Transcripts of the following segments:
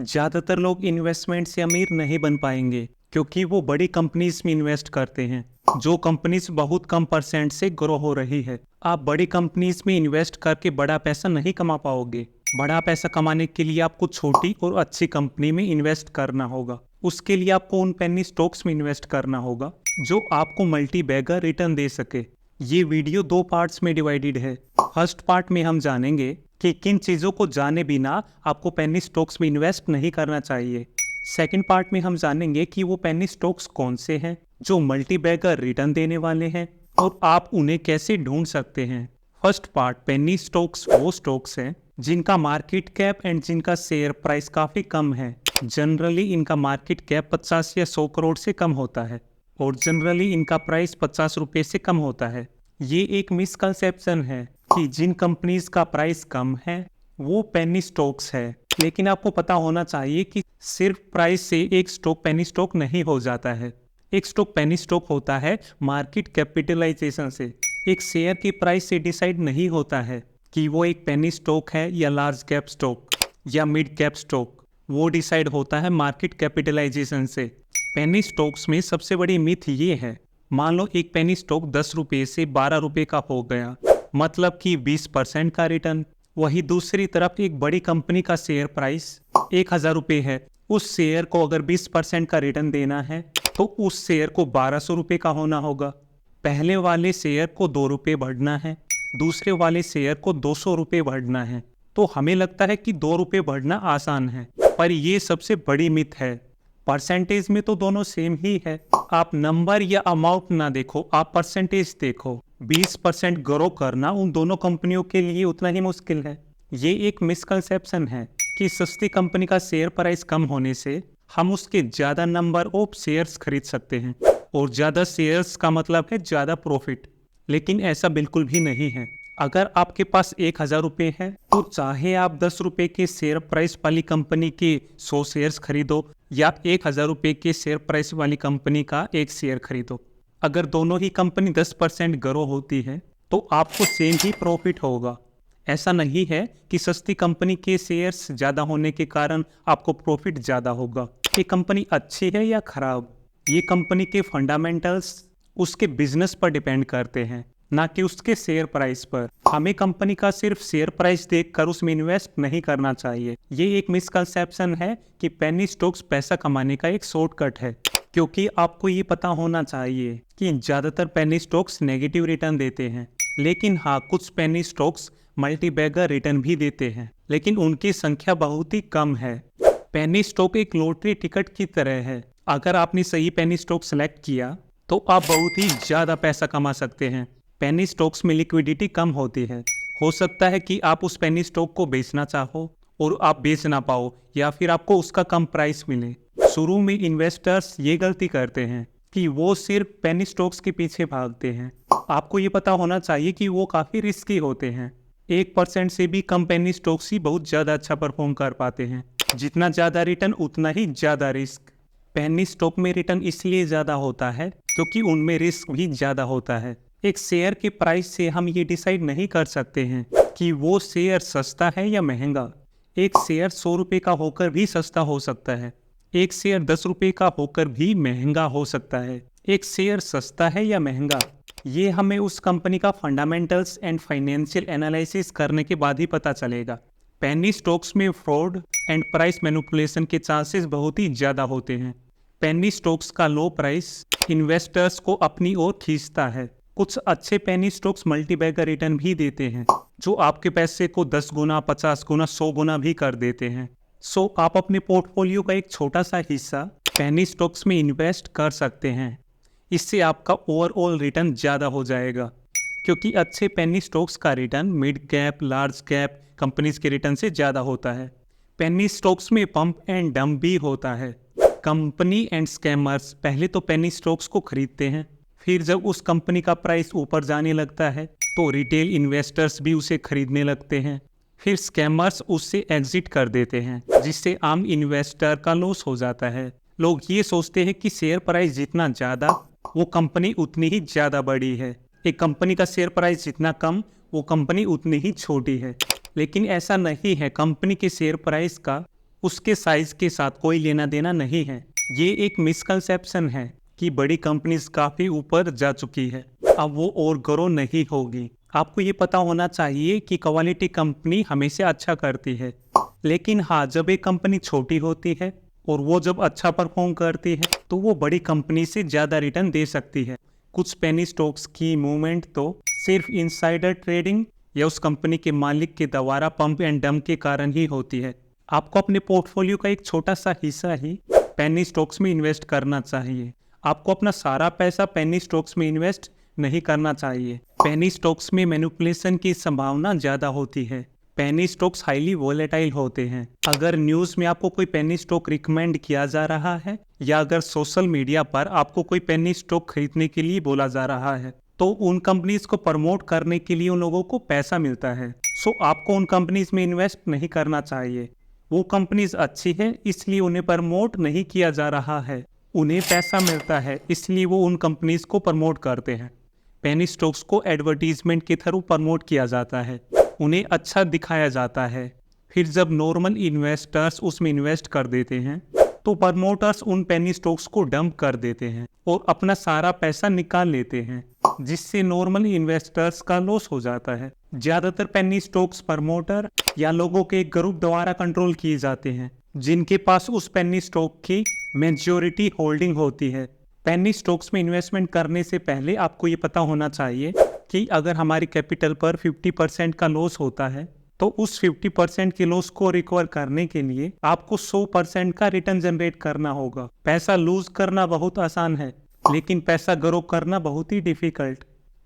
ज़्यादातर लोग इन्वेस्टमेंट से अमीर नहीं बन पाएंगे क्योंकि वो बड़ी कंपनीज में इन्वेस्ट करते हैं जो कंपनीज बहुत कम परसेंट से ग्रो हो रही है। आप बड़ी कंपनीज में इन्वेस्ट करके बड़ा पैसा नहीं कमा पाओगे। बड़ा पैसा कमाने के लिए आपको छोटी और अच्छी कंपनी में इन्वेस्ट करना होगा। उसके लिए आपको उन पेनी स्टॉक्स में इन्वेस्ट करना होगा जो आपको मल्टी बैगर रिटर्न दे सके। ये वीडियो दो पार्ट्स में डिवाइडेड है। फर्स्ट पार्ट में हम जानेंगे कि किन चीज़ों को जाने बिना आपको पेनी स्टॉक्स में इन्वेस्ट नहीं करना चाहिए। सेकंड पार्ट में हम जानेंगे कि वो पेनी स्टॉक्स कौन से हैं जो मल्टी बैगर रिटर्न देने वाले हैं और आप उन्हें कैसे ढूंढ सकते हैं। फर्स्ट पार्ट, पेनी स्टॉक्स वो स्टॉक्स हैं जिनका मार्केट कैप एंड जिनका शेयर प्राइस काफ़ी कम है। जनरली इनका मार्केट कैप 50 या 100 करोड़ से कम होता है और जनरली इनका प्राइस 50 रुपये से कम होता है। ये एक मिसकंसेप्शन है कि जिन कंपनीज का प्राइस कम है वो पेनी स्टॉक्स है, लेकिन आपको पता होना चाहिए कि सिर्फ प्राइस से एक स्टॉक पेनी स्टॉक नहीं हो जाता है। एक स्टॉक पेनी स्टॉक होता है मार्केट कैपिटलाइजेशन से। एक शेयर की प्राइस से डिसाइड नहीं होता है कि वो एक पेनी स्टॉक है या लार्ज कैप स्टॉक या मिड कैप स्टॉक। वो डिसाइड होता है मार्केट कैपिटलाइजेशन से। पेनी स्टॉक्स में सबसे बड़ी मिथ ये है, मान लो एक पेनी स्टॉक 10 रुपये से 12 रुपये का हो गया, मतलब कि 20% का रिटर्न। वही दूसरी तरफ एक बड़ी कंपनी का शेयर प्राइस 1000 रुपये है। उस शेयर को अगर 20% का रिटर्न देना है तो उस शेयर को 1200 रुपये का होना होगा। पहले वाले शेयर को 2 रुपये बढ़ना है, दूसरे वाले शेयर को 200 रुपये बढ़ना है। तो हमें लगता है कि 2 रुपये बढ़ना आसान है, पर ये सबसे बड़ी मिथ है। परसेंटेज में तो दोनों सेम ही है। आप नंबर या अमाउंट ना देखो, आप परसेंटेज देखो। 20% ग्रो करना उन दोनों कंपनियों के लिए उतना ही मुश्किल है। ये एक मिसकंसेप्शन है कि सस्ती कंपनी का शेयर प्राइस कम होने से हम उसके ज़्यादा नंबर ऑफ शेयर्स खरीद सकते हैं और ज़्यादा शेयर्स का मतलब है ज़्यादा प्रॉफिट। लेकिन ऐसा बिल्कुल भी नहीं है। अगर आपके पास 1000 रुपये है तो चाहे आप 10 रुपये के शेयर प्राइस वाली कंपनी के 100 शेयर्स खरीदो या 1000 रुपये के शेयर प्राइस वाली कंपनी का एक शेयर खरीदो, अगर दोनों ही कंपनी 10% ग्रो होती है तो आपको सेम ही प्रॉफिट होगा। ऐसा नहीं है कि सस्ती कंपनी के शेयर्स ज़्यादा होने के कारण आपको प्रॉफिट ज़्यादा होगा। ये कंपनी अच्छी है या खराब, ये कंपनी के फंडामेंटल्स उसके बिजनेस पर डिपेंड करते हैं, ना कि उसके शेयर प्राइस पर। हमें कंपनी का सिर्फ शेयर प्राइस देखकर उसमें इन्वेस्ट नहीं करना चाहिए। ये एक मिसकंसेप्शन है कि पेनी स्टॉक्स पैसा कमाने का एक शॉर्टकट है, क्योंकि आपको ये पता होना चाहिए कि ज़्यादातर पेनी स्टॉक्स नेगेटिव रिटर्न देते हैं। लेकिन हाँ, कुछ penny stocks multi bagger return भी देते हैं, लेकिन उनकी संख्या बहुत ही कम है। पेनी स्टॉक एक लॉटरी टिकट की तरह है। अगर आपने सही पेनी स्टॉक सेलेक्ट किया तो आप बहुत ही ज़्यादा पैसा कमा सकते हैं। पेनी स्टॉक्स में लिक्विडिटी कम होती है। हो सकता है कि आप उस पेनी स्टॉक को बेचना चाहो और आप बेच ना पाओ, या फिर आपको उसका कम प्राइस मिले। शुरू में इन्वेस्टर्स ये गलती करते हैं कि वो सिर्फ पेनी स्टॉक्स के पीछे भागते हैं। आपको ये पता होना चाहिए कि वो काफ़ी रिस्की होते हैं। 1% से भी कम पेनी स्टॉक्स ही बहुत ज़्यादा अच्छा परफॉर्म कर पाते हैं। जितना ज़्यादा रिटर्न उतना ही ज़्यादा रिस्क। पेनी स्टॉक में रिटर्न इसलिए ज़्यादा होता है क्योंकि उनमें रिस्क भी ज़्यादा होता है। एक शेयर के प्राइस से हम ये डिसाइड नहीं कर सकते हैं कि वो शेयर सस्ता है या महंगा। एक शेयर 100 रुपये का होकर भी सस्ता हो सकता है, एक शेयर 10 रुपये का होकर भी महंगा हो सकता है। एक शेयर सस्ता है या महंगा, ये हमें उस कंपनी का फंडामेंटल्स एंड फाइनेंशियल एनालिसिस करने के बाद ही पता चलेगा। पेनी स्टॉक्स में फ्रॉड एंड प्राइस मैनिपुलेशन के चांसेस बहुत ही ज़्यादा होते हैं। पेनी स्टॉक्स का लो प्राइस इन्वेस्टर्स को अपनी ओर खींचता है। कुछ अच्छे penny stocks multi bagger return भी देते हैं जो आपके पैसे को 10 गुना, 50 गुना, 100 गुना भी कर देते हैं। सो आप अपने पोर्टफोलियो का एक छोटा सा हिस्सा पेनी स्टॉक्स में इन्वेस्ट कर सकते हैं। इससे आपका ओवरऑल रिटर्न ज़्यादा हो जाएगा, क्योंकि अच्छे पेनी स्टॉक्स का return mid cap, large cap companies के रिटर्न से ज़्यादा होता है। पेनी स्टॉक्स में पंप एंड डंप भी होता है। कंपनी एंड स्कैमर्स पहले तो पेनी स्टॉक्स को खरीदते हैं, फिर जब उस कंपनी का प्राइस ऊपर जाने लगता है तो रिटेल इन्वेस्टर्स भी उसे खरीदने लगते हैं। फिर स्कैमर्स उससे एग्जिट कर देते हैं, जिससे आम इन्वेस्टर का लॉस हो जाता है। लोग ये सोचते हैं कि शेयर प्राइस जितना ज़्यादा वो कंपनी उतनी ही ज़्यादा बड़ी है, एक कंपनी का शेयर प्राइस जितना कम वो कंपनी उतनी ही छोटी है। लेकिन ऐसा नहीं है। कंपनी के शेयर प्राइस का उसके साइज के साथ कोई लेना देना नहीं है। ये एक मिसकंसेप्शन है कि बड़ी कंपनीज काफी ऊपर जा चुकी है, अब वो और ग्रो नहीं होगी। आपको ये पता होना चाहिए कि क्वालिटी कंपनी हमेशा अच्छा करती है, लेकिन हाँ, जब एक कंपनी छोटी होती है और वो जब अच्छा परफॉर्म करती है तो वो बड़ी कंपनी से ज़्यादा रिटर्न दे सकती है। कुछ पेनी स्टॉक्स की मूवमेंट तो सिर्फ इनसाइडर ट्रेडिंग या उस कंपनी के मालिक के द्वारा पंप एंड डंप के कारण ही होती है। आपको अपने पोर्टफोलियो का एक छोटा सा हिस्सा ही पेनी स्टॉक्स में इन्वेस्ट करना चाहिए। आपको अपना सारा पैसा पेनी स्टॉक्स में इन्वेस्ट नहीं करना चाहिए। पेनी स्टॉक्स में मैनिपुलेशन की संभावना ज़्यादा होती है। पेनी स्टॉक्स हाईली वोलेटाइल होते हैं। अगर न्यूज़ में आपको कोई पेनी स्टॉक रिकमेंड किया जा रहा है या अगर सोशल मीडिया पर आपको कोई पेनी स्टॉक खरीदने के लिए बोला जा रहा है तो उन कंपनीज को प्रमोट करने के लिए उन लोगों को पैसा मिलता है। सो आपको उन कंपनीज में इन्वेस्ट नहीं करना चाहिए। वो कंपनीज अच्छी है इसलिए उन्हें प्रमोट नहीं किया जा रहा है, उन्हें पैसा मिलता है इसलिए वो उन कंपनीज को प्रमोट करते हैं। पेनी स्टॉक्स को एडवर्टीजमेंट के थ्रू प्रमोट किया जाता है, उन्हें अच्छा दिखाया जाता है। फिर जब नॉर्मल इन्वेस्टर्स उसमें इन्वेस्ट कर देते हैं तो प्रमोटर्स उन पेनी स्टॉक्स को डंप कर देते हैं और अपना सारा पैसा निकाल लेते हैं, जिससे नॉर्मल इन्वेस्टर्स का लॉस हो जाता है। ज्यादातर पेनी स्टॉक्स प्रमोटर या लोगों के एक ग्रुप द्वारा कंट्रोल किए जाते हैं जिनके पास उस पेनी स्टॉक की मेजॉरिटी होल्डिंग होती है। पेनी स्टॉक्स में इन्वेस्टमेंट करने से पहले आपको ये पता होना चाहिए कि अगर हमारी कैपिटल पर 50% का लॉस होता है तो उस 50% के लॉस को रिकवर करने के लिए आपको 100% का रिटर्न जनरेट करना होगा। पैसा लूज करना बहुत आसान है लेकिन पैसा ग्रो करना बहुत ही डिफिकल्ट।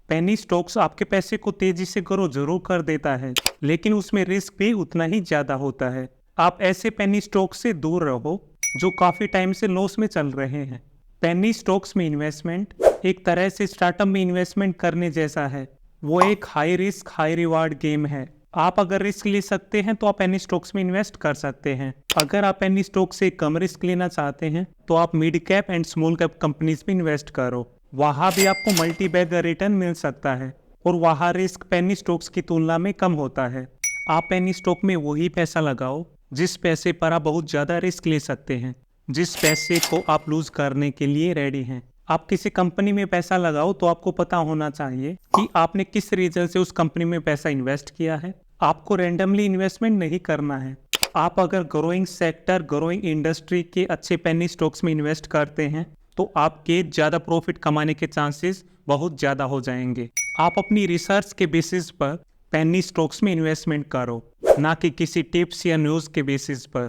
पेनी स्टॉक्स आपके पैसे को तेजी से ग्रो जरूर कर देता है लेकिन उसमें रिस्क भी उतना ही ज्यादा होता है। आप ऐसे पेनी स्टॉक से दूर रहो जो काफी टाइम से लॉस में चल रहे हैं। पेनी स्टॉक्स में इन्वेस्टमेंट एक तरह से स्टार्टअप में इन्वेस्टमेंट करने जैसा है। वो एक high risk high reward game है। आप अगर रिस्क ले सकते हैं तो आप पेनी स्टॉक्स में इन्वेस्ट कर सकते हैं। अगर आप पेनी स्टॉक से कम रिस्क लेना चाहते हैं तो आप mid cap and small cap companies में इन्वेस्ट करो, वहां भी आपको मल्टी बैगर रिटर्न मिल सकता है और वहां रिस्क पेनी स्टॉक्स की तुलना में कम होता है। आप पेनी स्टॉक में वही पैसा लगाओ जिस पैसे पर आप बहुत ज्यादा रिस्क ले सकते हैं, जिस पैसे को आप लूज करने के लिए रेडी हैं। आप किसी कंपनी में पैसा लगाओ तो आपको पता होना चाहिए कि आपने किस रीजन से उस कंपनी में पैसा इन्वेस्ट किया है। आपको रैंडमली इन्वेस्टमेंट नहीं करना है। आप अगर ग्रोइंग सेक्टर ग्रोइंग इंडस्ट्री के अच्छे पेनी स्टॉक्स में इन्वेस्ट करते हैं तो आपके ज़्यादा प्रॉफिट कमाने के चांसेस बहुत ज़्यादा हो जाएंगे। आप अपनी रिसर्च के बेसिस पर पेनी स्टॉक्स में इन्वेस्टमेंट करो, ना कि किसी टिप्स या न्यूज़ के बेसिस पर।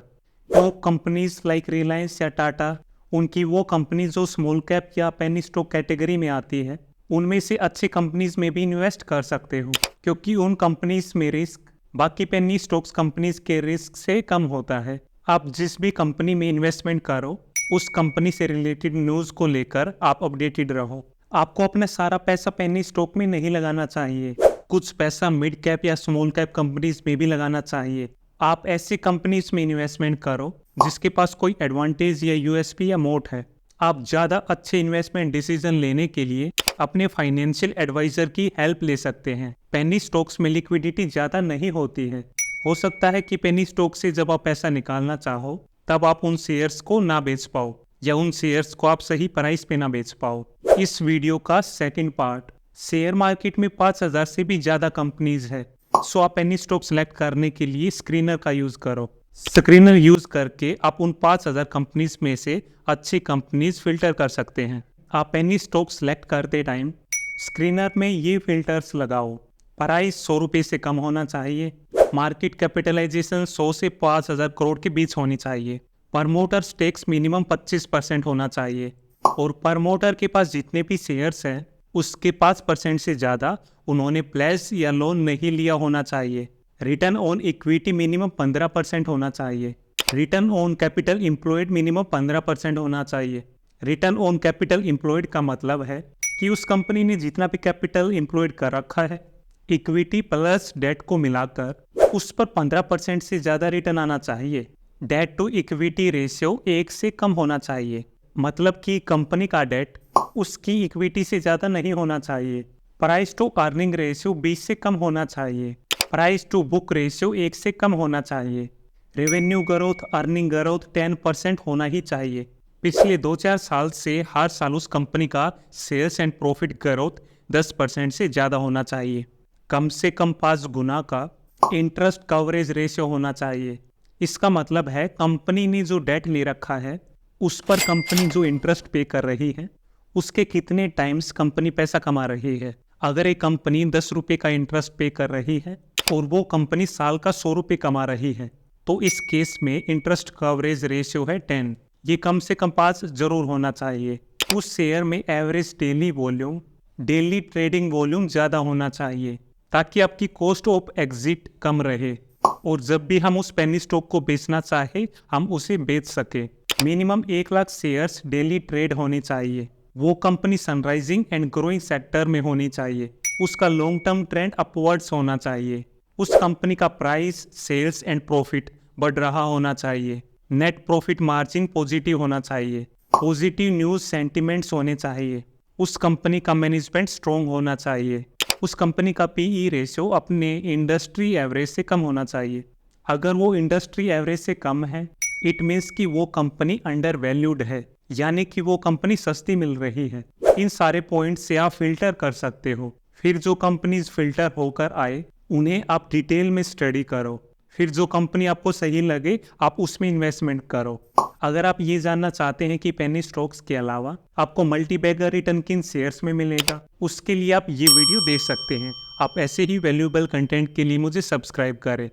टॉप कंपनीज लाइक रिलायंस या टाटा, उनकी वो कंपनी जो स्मॉल कैप या पेनी स्टॉक कैटेगरी में आती है, उनमें से अच्छी कंपनीज में भी इन्वेस्ट कर सकते हो क्योंकि उन कंपनीज में रिस्क बाकी पेनी स्टॉक्स कंपनीज के रिस्क से कम होता है। आप जिस भी कंपनी में इन्वेस्टमेंट करो उस कंपनी से रिलेटेड न्यूज़ को लेकर आप अपडेटेड रहो। आपको अपना सारा पैसा पेनी स्टॉक में नहीं लगाना चाहिए, कुछ पैसा मिड कैप या स्मॉल कैप कंपनीज में भी लगाना चाहिए। आप ऐसी कंपनीज में इन्वेस्टमेंट करो जिसके पास कोई एडवांटेज या यूएसपी या मोट है। आप ज़्यादा अच्छे इन्वेस्टमेंट डिसीजन लेने के लिए अपने फाइनेंशियल एडवाइजर की हेल्प ले सकते हैं। पेनी स्टॉक्स में लिक्विडिटी ज़्यादा नहीं होती है। हो सकता है कि पेनी स्टॉक से जब आप पैसा निकालना चाहो तब आप उन शेयर्स को ना बेच पाओ या उन शेयर्स को आप सही प्राइस पे ना बेच पाओ। इस वीडियो का सेकंड पार्ट, शेयर मार्केट में 5000 से भी ज़्यादा कंपनीज है, सो आप पेनी स्टॉक सेलेक्ट करने के लिए स्क्रीनर का यूज़ करो। स्क्रीनर यूज़ करके आप उन 5000 कंपनीज में से अच्छी कंपनीज फिल्टर कर सकते हैं। आप पेनी स्टॉक सेलेक्ट करते टाइम स्क्रीनर में ये फिल्टर्स लगाओ। प्राइस 100 रुपये से कम होना चाहिए, मार्केट कैपिटलाइजेशन 100 से 5000 करोड़ के बीच होनी चाहिए, प्रमोटर स्टेक्स मिनिमम 25% होना चाहिए और प्रमोटर के पास जितने भी शेयर्स हैं उसके 5% से ज़्यादा उन्होंने प्लेस या लोन नहीं लिया होना चाहिए। रिटर्न ऑन इक्विटी मिनिमम 15% होना चाहिए। Return on capital employed minimum 15% होना चाहिए। रिटर्न ऑन कैपिटल एम्प्लॉयड का मतलब है कि उस कंपनी ने जितना भी कैपिटल एम्प्लॉयड कर रखा है इक्विटी प्लस डेट को मिलाकर उस पर 15% से ज़्यादा रिटर्न आना चाहिए। डेट टू इक्विटी रेशियो 1 से कम होना चाहिए, मतलब कि कंपनी का डेट उसकी इक्विटी से ज़्यादा नहीं होना चाहिए। प्राइस टू अर्निंग रेशियो 20 से कम होना चाहिए। प्राइस टू बुक रेशियो 1 से कम होना चाहिए। रेवेन्यू ग्रोथ, अर्निंग ग्रोथ 10% होना ही चाहिए। पिछले 2-4 साल से हर साल उस कंपनी का सेल्स एंड प्रॉफिट ग्रोथ 10% से ज़्यादा होना चाहिए। कम से कम 5 गुना का इंटरेस्ट कवरेज रेशियो होना चाहिए। इसका मतलब है कंपनी ने जो डेट ले रखा है उस पर कंपनी जो इंटरेस्ट पे कर रही है उसके कितने टाइम्स कंपनी पैसा कमा रही है। अगर एक कंपनी 10 रुपये का इंटरेस्ट पे कर रही है और वो कंपनी साल का 100 रुपये कमा रही है तो इस केस में इंटरेस्ट कवरेज रेशियो है 10। ये कम से कम 5 जरूर होना चाहिए। उस शेयर में average daily volume, daily trading volume ज़्यादा होना चाहिए ताकि आपकी कॉस्ट ऑफ एग्जिट कम रहे और जब भी हम उस पेनी स्टॉक को बेचना चाहे हम उसे बेच सके। Minimum 1 lakh shares daily trade होने चाहिए। वो company sunrising and growing sector में होनी चाहिए। उसका लॉन्ग टर्म ट्रेंड अपवर्ड्स होना चाहिए। उस कंपनी का प्राइस, सेल्स एंड प्रॉफिट बढ़ रहा होना चाहिए। नेट प्रॉफिट मार्जिन पॉजिटिव होना चाहिए। पॉजिटिव न्यूज़ सेंटिमेंट्स होने चाहिए। उस कंपनी का मैनेजमेंट स्ट्रॉन्ग होना चाहिए। उस कंपनी का पीई रेशियो अपने इंडस्ट्री एवरेज से कम होना चाहिए। अगर वो इंडस्ट्री एवरेज से कम है इट मीन्स कि वो कंपनी अंडर वैल्यूड है, यानी कि वो कंपनी सस्ती मिल रही है। इन सारे पॉइंट से आप फिल्टर कर सकते हो। फिर जो कंपनीज फिल्टर होकर आए उन्हें आप डिटेल में स्टडी करो। फिर जो कंपनी आपको सही लगे आप उसमें इन्वेस्टमेंट करो। अगर आप ये जानना चाहते हैं कि पेनी स्टॉक्स के अलावा आपको मल्टी बैगर रिटर्न किन शेयर्स में मिलेगा, उसके लिए आप ये वीडियो देख सकते हैं। आप ऐसे ही वैल्यूएबल कंटेंट के लिए मुझे सब्सक्राइब करें।